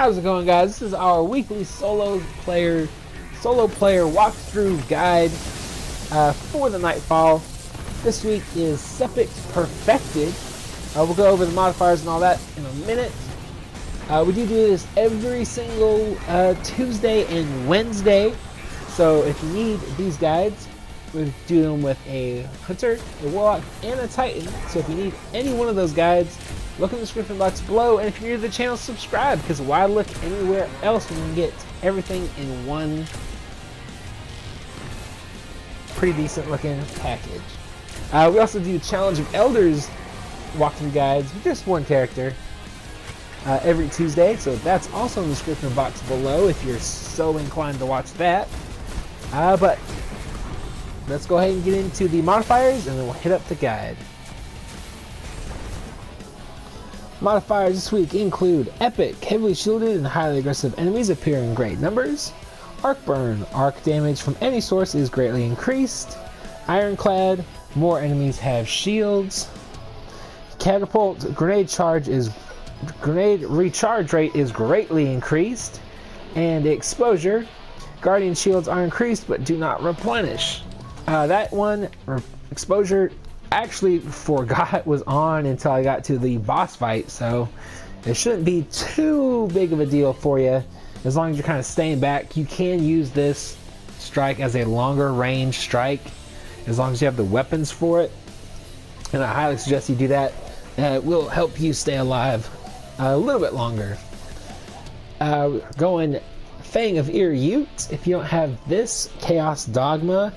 How's it going, guys? This is our weekly solo player walkthrough guide for the Nightfall. This week is Sepiks Perfected. We'll go over the modifiers and all that in a minute. We do this every single Tuesday and Wednesday. So if you need these guides, we do them with a Hunter, a Warlock, and a Titan. So if you need any one of those guides, look in the description box below, and if you're new to the channel, subscribe, because why look anywhere else when you can get everything in one pretty decent looking package. We also do Challenge of Elders walkthrough guides with just one character every Tuesday, so that's also in the description box below if you're so inclined to watch that. But let's go ahead and get into the modifiers, and then we'll hit up the guide. Modifiers this week include Epic, heavily shielded and highly aggressive enemies appear in great numbers. Arc Burn, arc damage from any source is greatly increased. Ironclad, more enemies have shields. Catapult, grenade recharge rate is greatly increased. And Exposure, guardian shields are increased but do not replenish. That one, Exposure, actually forgot was on until I got to the boss fight, so it shouldn't be too big of a deal for you as long as you're kind of staying back. You can use this strike as a longer range strike as long as you have the weapons for it, and I highly suggest you do that. It will help you stay alive a little bit longer. Going Fang of Ute, if you don't have this, Chaos Dogma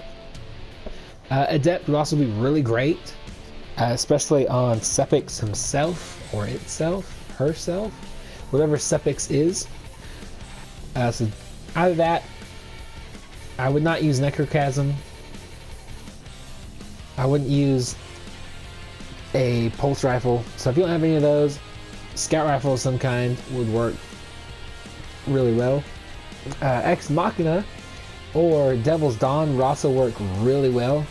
Adept would also be really great, especially on Sepiks himself, or itself, herself, whatever Sepiks is. So out of that, I would not use Necrochasm. I wouldn't use a pulse rifle. So if you don't have any of those, scout rifle of some kind would work really well. Ex Machina or Devil's Dawn would also work really well,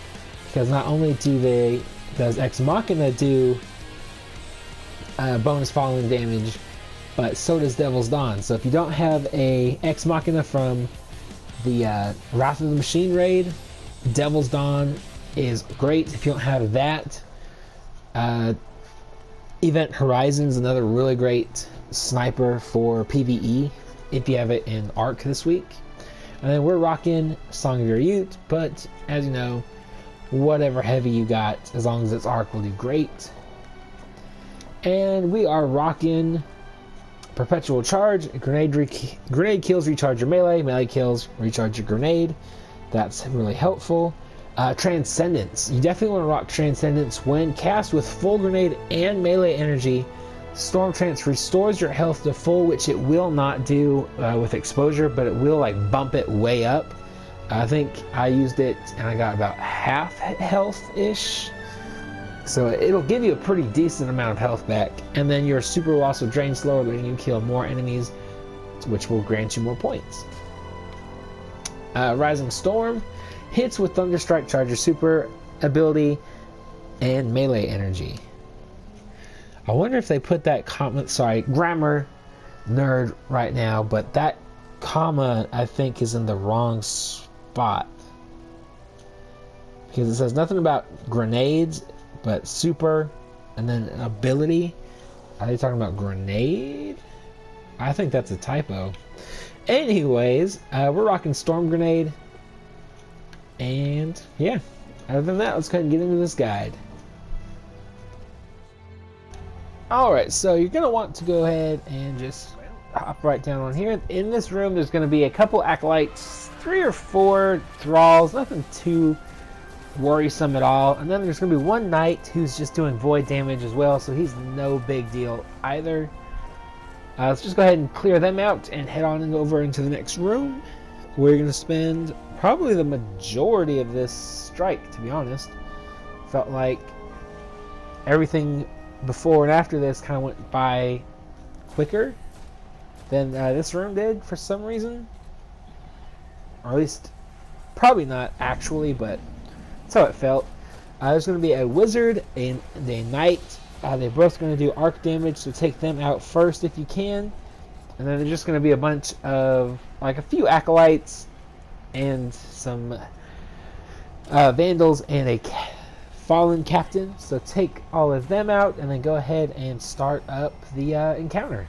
because not only does Ex Machina do bonus falling damage, but so does Devil's Dawn. So if you don't have a Ex Machina from the Wrath of the Machine raid, Devil's Dawn is great. If you don't have that, Event Horizon is another really great sniper for PvE if you have it in Arc this week. And then we're rocking Song of Your Ute, but as you know, whatever heavy you got, as long as it's Arc, will do great. And we are rocking Perpetual Charge. Grenade kills recharge your melee kills recharge your grenade. That's really helpful. Transcendence. You definitely want to rock Transcendence when cast with full grenade and melee energy. Storm Trance restores your health to full, which it will not do with Exposure, but it will like bump it way up. I think I used it and I got about half health-ish. So it'll give you a pretty decent amount of health back. And then your super will also drain slower, letting you kill more enemies, which will grant you more points. Rising Storm hits with Thunderstrike, charges super ability and melee energy. I wonder if they put that grammar nerd right now, but that comma I think is in the wrong spot, because it says nothing about grenades but super and then ability. Are they talking about grenade? I think that's a typo. Anyways, we're rocking Storm Grenade, and yeah, other than that, let's go ahead and get into this guide. Alright, so you're going to want to go ahead and just hop right down on here. In this room, there's going to be a couple Acolytes, 3 or 4 Thralls, nothing too worrisome at all. And then there's going to be one Knight who's just doing void damage as well, so he's no big deal either. Let's just go ahead and clear them out and head on over into the next room. We're going to spend probably the majority of this strike, to be honest. Felt like everything before and after this kind of went by quicker than this room did for some reason, or at least probably not actually, but that's how it felt. There's going to be a wizard and a knight. They're both going to do arc damage, so take them out first if you can. And then there's just going to be a bunch of, like, a few acolytes and some vandals and a fallen captain. So take all of them out and then go ahead and start up the encounter.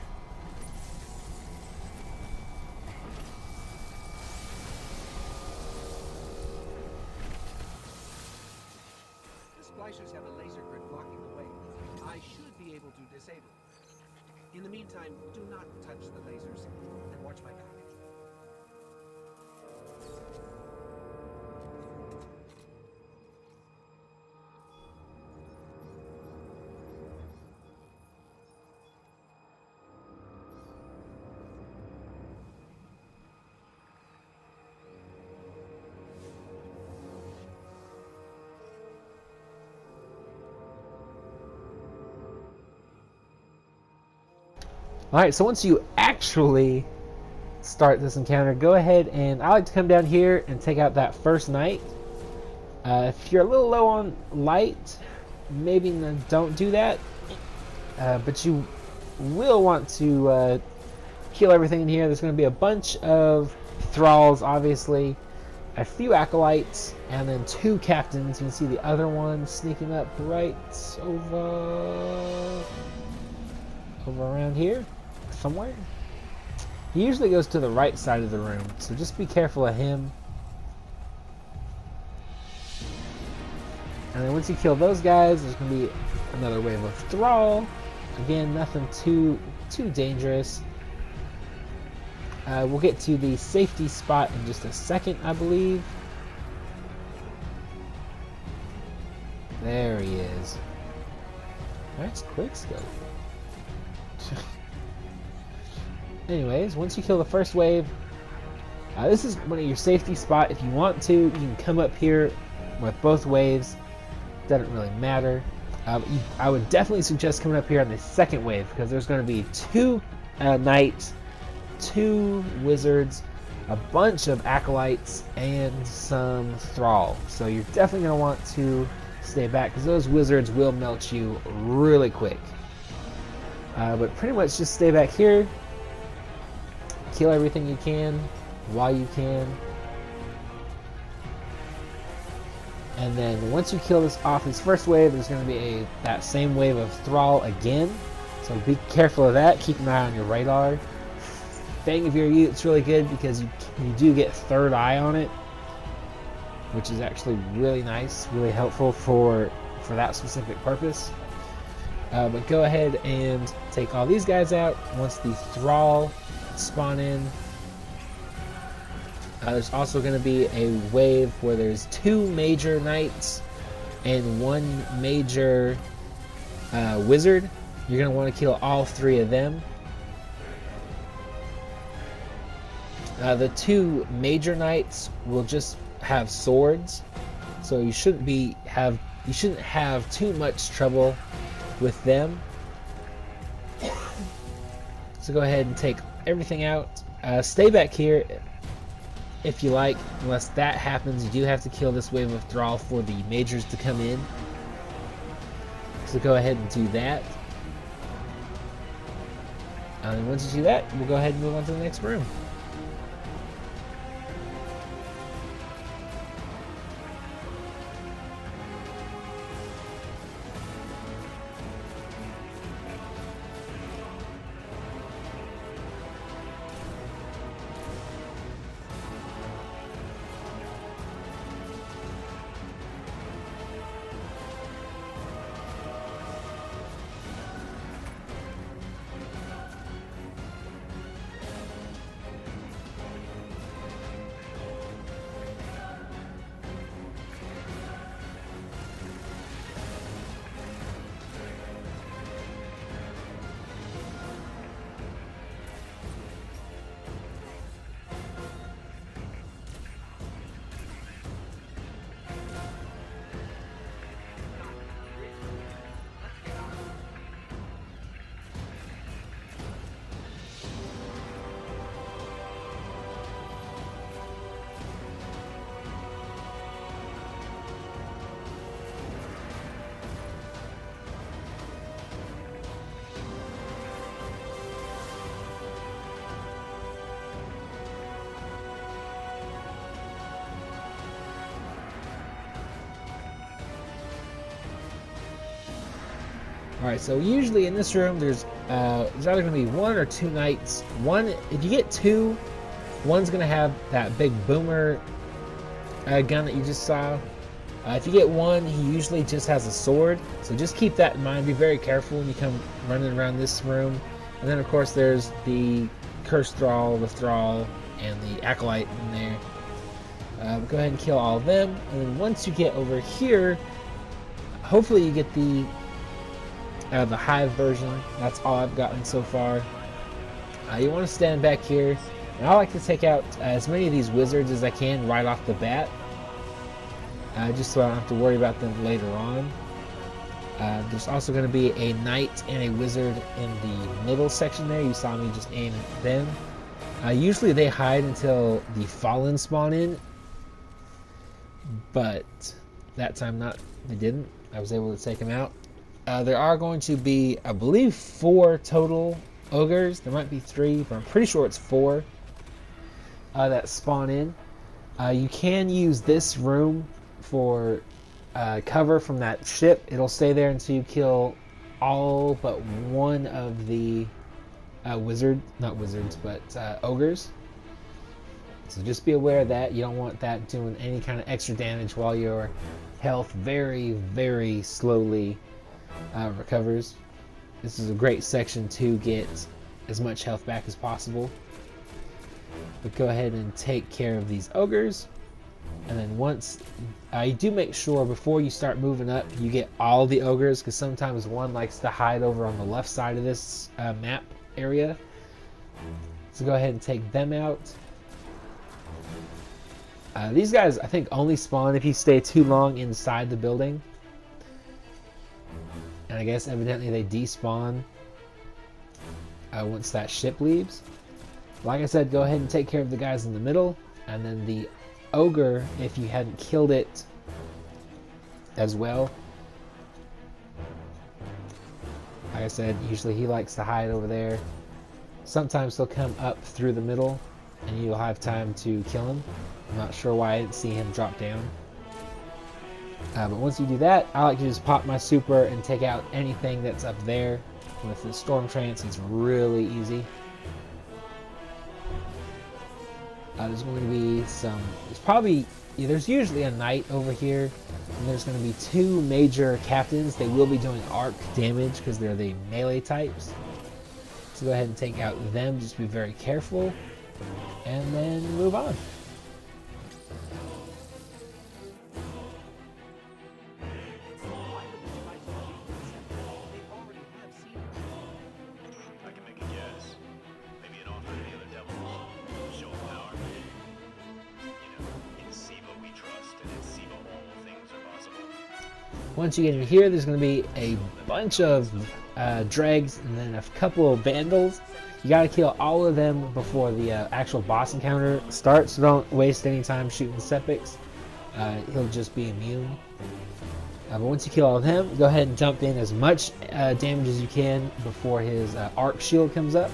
The splicers have a laser grid blocking the way. I should be able to disable it. In the meantime, do not touch the lasers and watch my back. Alright, so once you actually start this encounter, go ahead and I like to come down here and take out that first knight. If you're a little low on light, maybe don't do that. But you will want to kill everything in here. There's going to be a bunch of thralls, obviously, a few acolytes, and then 2 captains. You can see the other one sneaking up right over around here somewhere. He usually goes to the right side of the room, so just be careful of him. And then once you kill those guys, there's going to be another wave of thrall. Again, nothing too dangerous. We'll get to the safety spot in just a second, I believe. There he is. Nice quick scope. Anyways, once you kill the first wave, this is one of your safety spot. If you want to, you can come up here with both waves. Doesn't really matter. I would definitely suggest coming up here on the second wave because there's going to be 2 knights, 2 wizards, a bunch of acolytes, and some thrall. So you're definitely going to want to stay back because those wizards will melt you really quick. But pretty much just stay back here. Kill everything you can while you can. And then once you kill this off this first wave, there's going to be that same wave of thrall again. So be careful of that. Keep an eye on your radar. Fang of your Ute, it's really good because you do get third eye on it, which is actually really nice, really helpful for that specific purpose. But go ahead and take all these guys out. Once the thrall spawn in, there's also going to be a wave where there's 2 major knights and 1 major wizard. You're going to want to kill all 3 of them. The 2 major knights will just have swords, so you shouldn't have too much trouble with them. So go ahead and take everything out. Stay back here if you like. Unless that happens, you do have to kill this wave of thrall for the majors to come in. So go ahead and do that. And once you do that, we'll go ahead and move on to the next room. Alright, so usually in this room there's either going to be 1 or 2 knights. One, if you get 2, one's going to have that big boomer gun that you just saw. If you get 1, he usually just has a sword, so just keep that in mind. Be very careful when you come running around this room. And then of course there's the Cursed Thrall, the Thrall, and the Acolyte in there. Go ahead and kill all of them, and then once you get over here, hopefully you get the Hive version. That's all I've gotten so far. You want to stand back here, and I like to take out as many of these wizards as I can right off the bat, just so I don't have to worry about them later on. There's also going to be a knight and a wizard in the middle section there. You saw me just aim at them. Usually they hide until the Fallen spawn in, but that time they didn't. I was able to take them out. There are going to be, I believe, 4 total ogres. There might be 3, but I'm pretty sure it's 4 that spawn in. You can use this room for cover from that ship. It'll stay there until you kill all but one of the ogres. So just be aware of that. You don't want that doing any kind of extra damage while your health very, very slowly recovers. This is a great section to get as much health back as possible. But go ahead and take care of these ogres. And then once you do, make sure before you start moving up you get all the ogres, because sometimes one likes to hide over on the left side of this map area. So go ahead and take them out. These guys I think only spawn if you stay too long inside the building, and I guess evidently they despawn once that ship leaves. Like I said, go ahead and take care of the guys in the middle, and then the ogre, if you hadn't killed it as well. Like I said, usually he likes to hide over there. Sometimes he'll come up through the middle and you'll have time to kill him. I'm not sure why I didn't see him drop down. But once you do that, I like to just pop my super and take out anything that's up there. With the Storm Trance, it's really easy. There's going to be there's usually a knight over here, and there's going to be 2 major captains. They will be doing arc damage because they're the melee types. So go ahead and take out them, just be very careful, and then move on. Once you get in here, there's going to be a bunch of dregs and then a couple of vandals. You got to kill all of them before the actual boss encounter starts, so don't waste any time shooting Sepiks. He'll just be immune. But once you kill all of them, go ahead and jump in as much damage as you can before his arc shield comes up.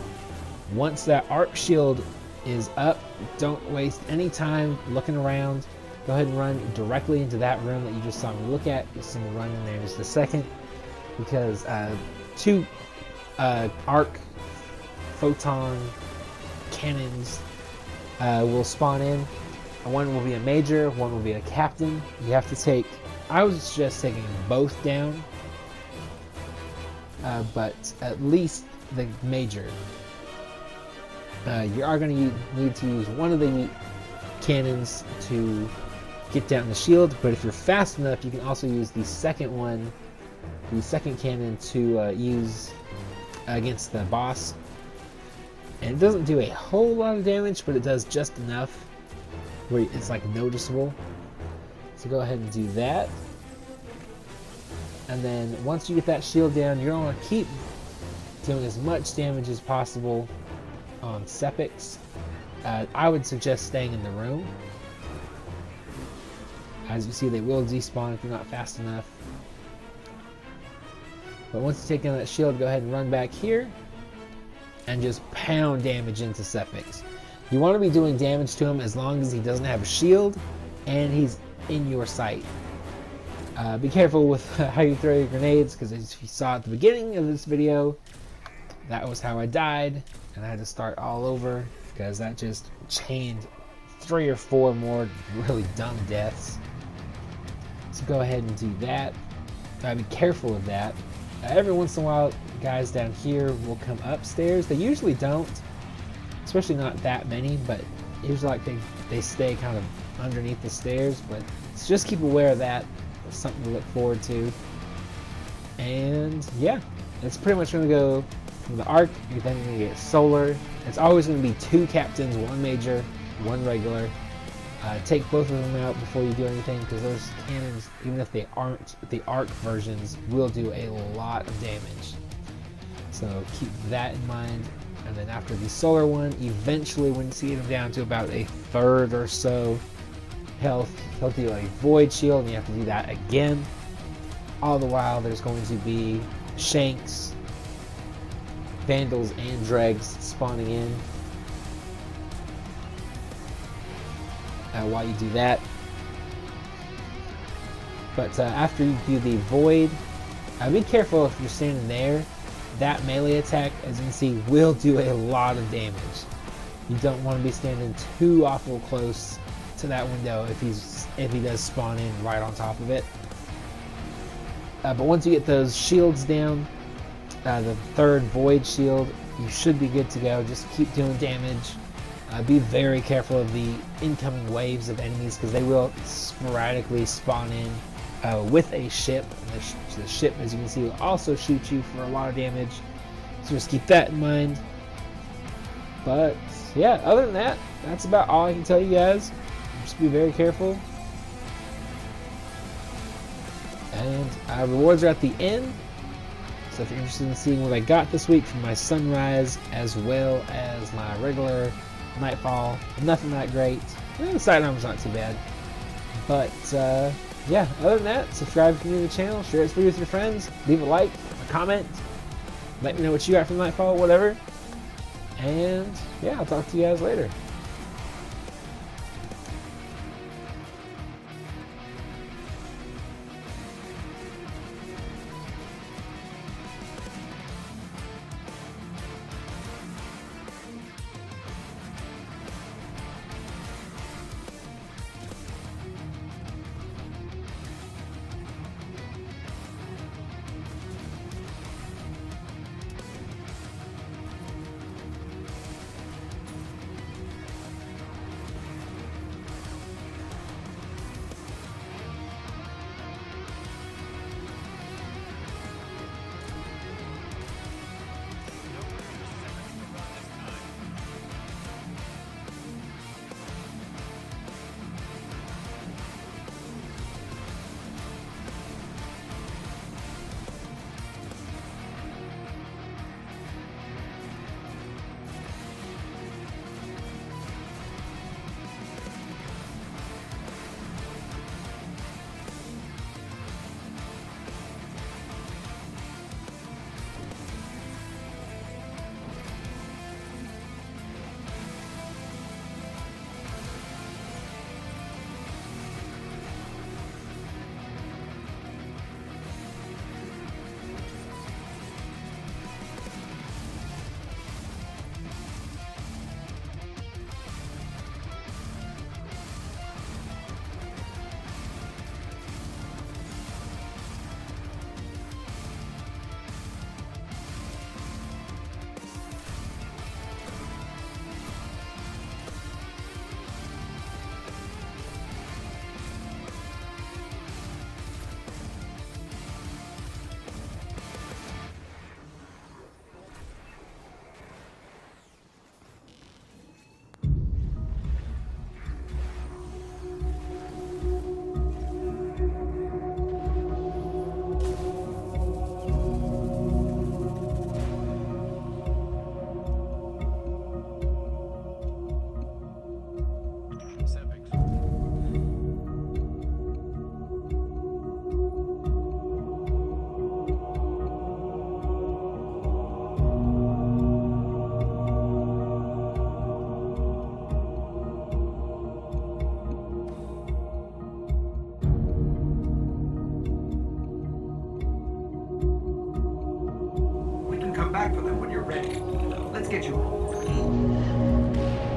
Once that arc shield is up, don't waste any time looking around. Go ahead and run directly into that room that you just saw me look at. You'll see me run in there in just a second, because 2 arc photon cannons will spawn in. One will be a major, one will be a captain. You have to take, I was just taking both down, but at least the major. You are going to need to use one of the cannons to get down the shield, but if you're fast enough, you can also use the second cannon to use against the boss. And it doesn't do a whole lot of damage, but it does just enough where it's like noticeable. So go ahead and do that. And then once you get that shield down, you're going to keep doing as much damage as possible on Sepiks. I would suggest staying in the room. As you see, they will despawn if you're not fast enough. But once you take down that shield, go ahead and run back here and just pound damage into Sepiks. You want to be doing damage to him as long as he doesn't have a shield and he's in your sight. Be careful with how you throw your grenades, because as you saw at the beginning of this video, that was how I died, and I had to start all over because that just chained 3 or 4 more really dumb deaths. So go ahead and do that. Be careful of that. Every once in a while, guys down here will come upstairs. They usually don't, especially not that many, but usually like they stay kind of underneath the stairs. But just keep aware of that. It's something to look forward to. And yeah, it's pretty much going to go from the arc. You're then going to get solar. It's always going to be 2 captains, 1 major, 1 regular. Take both of them out before you do anything, because those cannons, even if they aren't the arc versions, will do a lot of damage. So keep that in mind. And then after the solar one, eventually when you see them down to about a third or so health, he'll do a void shield, and you have to do that again. All the while there's going to be shanks, vandals, and dregs spawning in while you do that. But after you do the void, be careful if you're standing there. That melee attack, as you can see, will do a lot of damage. You don't want to be standing too awful close to that window if he does spawn in right on top of it. But once you get those shields down, the 3rd void shield, you should be good to go. Just keep doing damage. Be very careful of the incoming waves of enemies, because they will sporadically spawn in with a ship. The ship, as you can see, will also shoot you for a lot of damage. So just keep that in mind. But yeah, other than that, that's about all I can tell you guys. Just be very careful. And rewards are at the end. So if you're interested in seeing what I got this week from my sunrise as well as my regular nightfall, nothing that great. The side armor's not too bad. But yeah, other than that, subscribe if you're new to the channel, share this video with your friends, leave a like, a comment, let me know what you got from nightfall, whatever. And yeah, I'll talk to you guys later. Come back for them when you're ready. Let's get you home.